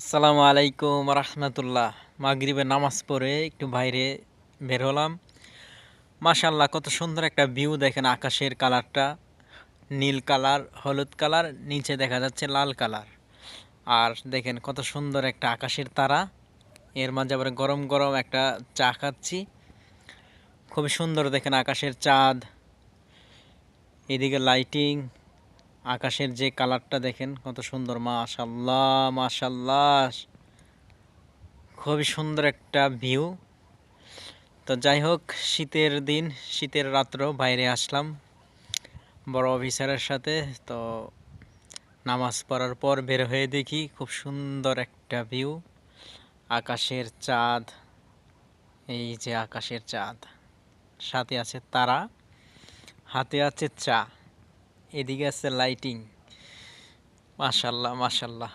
আসসালামু আলাইকুম রহমতুল্লাহ। মাগরিবের নামাজ পড়ে একটু বাইরে বের হলাম। মাশাল্লাহ, কত সুন্দর একটা ভিউ! দেখেন আকাশের কালারটা, নীল কালার, হলুদ কালার, নিচে দেখা যাচ্ছে লাল কালার। আর দেখেন কত সুন্দর একটা আকাশের তারা, এর মাঝে আবার গরম গরম একটা চা খাচ্ছি। খুবই সুন্দর দেখেন আকাশের চাঁদ, এদিকে লাইটিং, আকাশের যে কালারটা দেখেন কত সুন্দর। মাশাল্লাহ মাশাল্লাহ, খুবই সুন্দর একটা ভিউ। তো যাই হোক, শীতের দিন, শীতের রাত্র বাইরে আসলাম বড় অফিসারের সাথে। তো নামাজ পড়ার পর বের হয়ে দেখি খুব সুন্দর একটা ভিউ, আকাশের চাঁদ। এই যে আকাশের চাঁদ, সাথে আছে তারা, হাতে আছে চা, এদিকে আছে লাইটিং। মাশাল্লাহ মাশাল্লাহ।